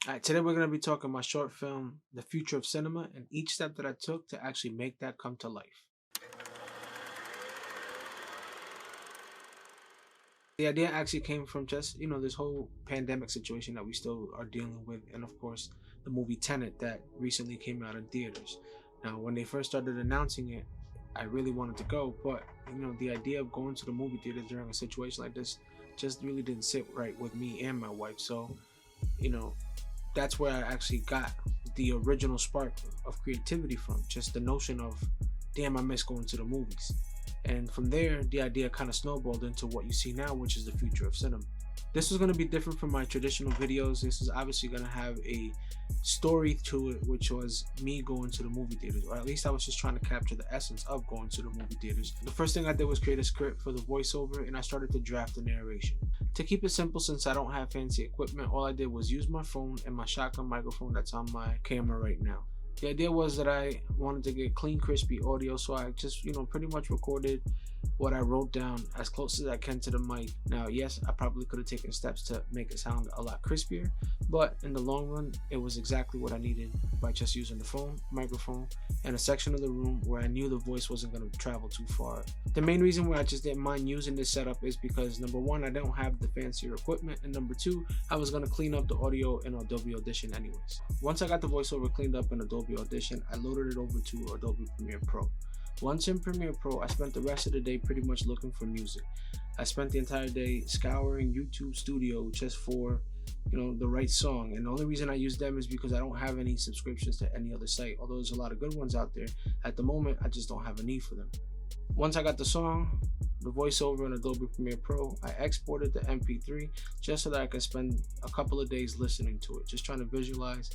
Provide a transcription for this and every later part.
Alright, today we're going to be talking my short film, The Future of Cinema, and each step that I took to actually make that come to life. The idea actually came from just, this whole pandemic situation that we still are dealing with, and of course, the movie Tenet that recently came out in theaters. Now, when they first started announcing it, I really wanted to go, but, the idea of going to the movie theaters during a situation like this just really didn't sit right with me and my wife. So, you know, that's where I actually got the original spark of creativity from. Just the notion of, damn, I miss going to the movies. And from there, the idea kind of snowballed into what you see now, which is the future of cinema. This was going to be different from my traditional videos. This is obviously going to have a story to it, which was me going to the movie theaters, or at least I was just trying to capture the essence of going to the movie theaters. The first thing I did was create a script for the voiceover, and I started to draft the narration. To keep it simple, since I don't have fancy equipment, all I did was use my phone and my shotgun microphone that's on my camera right now. The idea was that I wanted to get clean, crispy audio, so I just, pretty much recorded what I wrote down as close as I can to the mic. Now, yes, I probably could have taken steps to make it sound a lot crispier, but in the long run, it was exactly what I needed by just using the phone, microphone, and a section of the room where I knew the voice wasn't going to travel too far. The main reason why I just didn't mind using this setup is because, number one, I don't have the fancier equipment, and number two, I was going to clean up the audio in Adobe Audition anyways. Once I got the voiceover cleaned up in Adobe Audition, I loaded it over to Adobe Premiere Pro. Once in Premiere Pro, I spent the rest of the day pretty much looking for music. I spent the entire day scouring YouTube Studio just for, the right song. And the only reason I use them is because I don't have any subscriptions to any other site. Although there's a lot of good ones out there, at the moment, I just don't have a need for them. Once I got the song, the voiceover in Adobe Premiere Pro, I exported the MP3 just so that I could spend a couple of days listening to it, just trying to visualize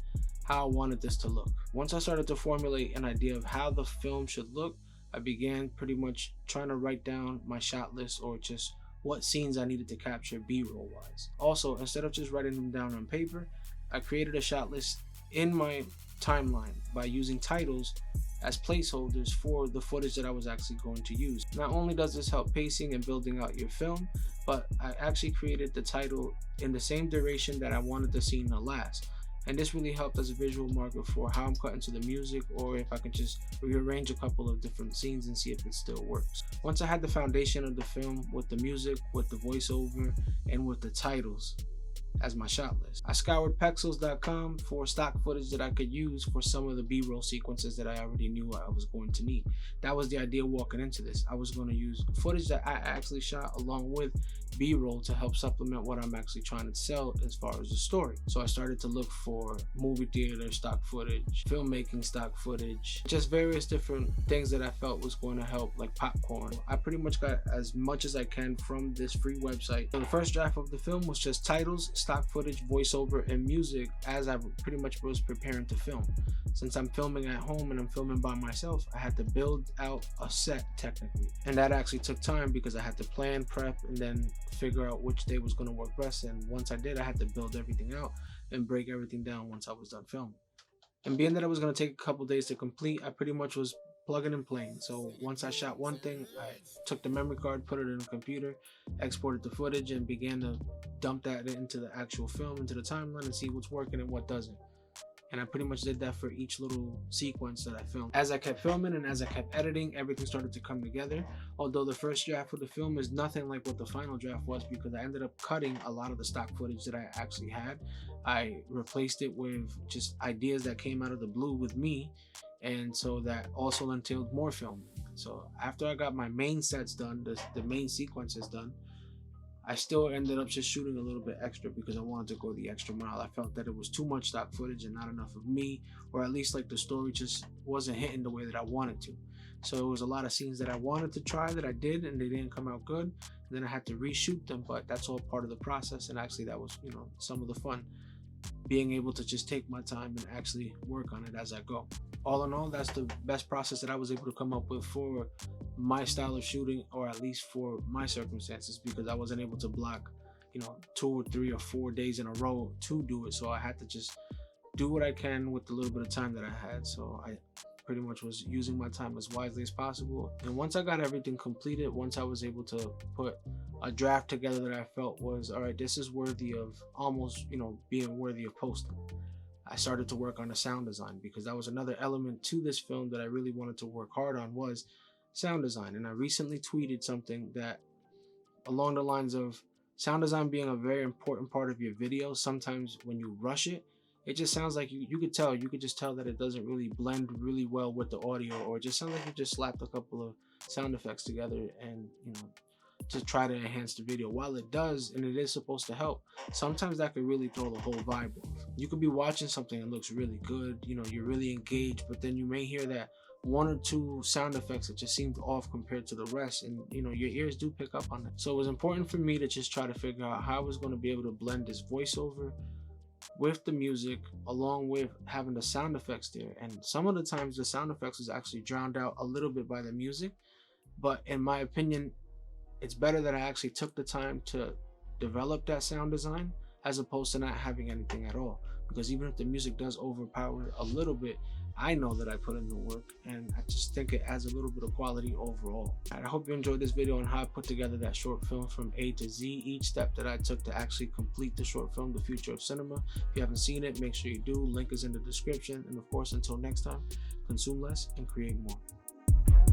how I wanted this to look. Once I started to formulate an idea of how the film should look, I began pretty much trying to write down my shot list, or just what scenes I needed to capture B-roll wise. Also, instead of just writing them down on paper, I created a shot list in my timeline by using titles as placeholders for the footage that I was actually going to use. Not only does this help pacing and building out your film, but I actually created the title in the same duration that I wanted the scene to last. And this really helped as a visual marker for how I'm cutting to the music, or if I can just rearrange a couple of different scenes and see if it still works. Once I had the foundation of the film with the music, with the voiceover, and with the titles as my shot list, I scoured pexels.com for stock footage that I could use for some of the B-roll sequences that I already knew I was going to need. That was the idea walking into this. I was going to use footage that I actually shot along with B-roll to help supplement what I'm actually trying to sell as far as the story. So I started to look for movie theater stock footage, filmmaking stock footage, just various different things that I felt was going to help, like popcorn. I pretty much got as much as I can from this free website. So the first draft of the film was just titles, stock footage, voiceover, and music as I pretty much was preparing to film. Since I'm filming at home and I'm filming by myself, I had to build out a set technically. And that actually took time because I had to plan, prep, and then figure out which day was going to work best. And once I did, I had to build everything out and break everything down once I was done filming. And being that it was going to take a couple days to complete, I pretty much was plugging and playing. So once I shot one thing, I took the memory card, put it in the computer, exported the footage, and began to dump that into the actual film, into the timeline, and see what's working and what doesn't. And I pretty much did that for each little sequence that I filmed. As I kept filming and as I kept editing, everything started to come together. Although the first draft of the film is nothing like what the final draft was, because I ended up cutting a lot of the stock footage that I actually had. I replaced it with just ideas that came out of the blue with me, and so that also entailed more filming. So after I got my main sets done, the main sequences done, I still ended up just shooting a little bit extra because I wanted to go the extra mile. I felt that it was too much stock footage and not enough of me, or at least like the story just wasn't hitting the way that I wanted to. So it was a lot of scenes that I wanted to try that I did and they didn't come out good. And then I had to reshoot them, but that's all part of the process. And actually that was, some of the fun, being able to just take my time and actually work on it as I go. All in all, that's the best process that I was able to come up with for my style of shooting, or at least for my circumstances, because I wasn't able to block, 2 or 3 or 4 days in a row to do it. So I had to just do what I can with the little bit of time that I had. So I pretty much was using my time as wisely as possible. And once I got everything completed, once I was able to put a draft together that I felt was, all right, this is worthy of almost, being worthy of posting, I started to work on the sound design, because that was another element to this film that I really wanted to work hard on, was sound design. And I recently tweeted something that along the lines of sound design being a very important part of your video. Sometimes when you rush it, it just sounds like you could just tell that it doesn't really blend really well with the audio, or it just sounds like you just slapped a couple of sound effects together and to try to enhance the video. While it does, and it is supposed to help, sometimes that could really throw the whole vibe off. You could be watching something that looks really good, you're really engaged, but then you may hear that one or two sound effects that just seemed off compared to the rest, and your ears do pick up on that. So it was important for me to just try to figure out how I was going to be able to blend this voiceover with the music, along with having the sound effects there. And some of the times the sound effects was actually drowned out a little bit by the music, but in my opinion, it's better that I actually took the time to develop that sound design as opposed to not having anything at all. Because even if the music does overpower a little bit, I know that I put in the work, and I just think it adds a little bit of quality overall. I hope you enjoyed this video on how I put together that short film from A to Z, each step that I took to actually complete the short film, The Future of Cinema. If you haven't seen it, make sure you do. Link is in the description. And of course, until next time, consume less and create more.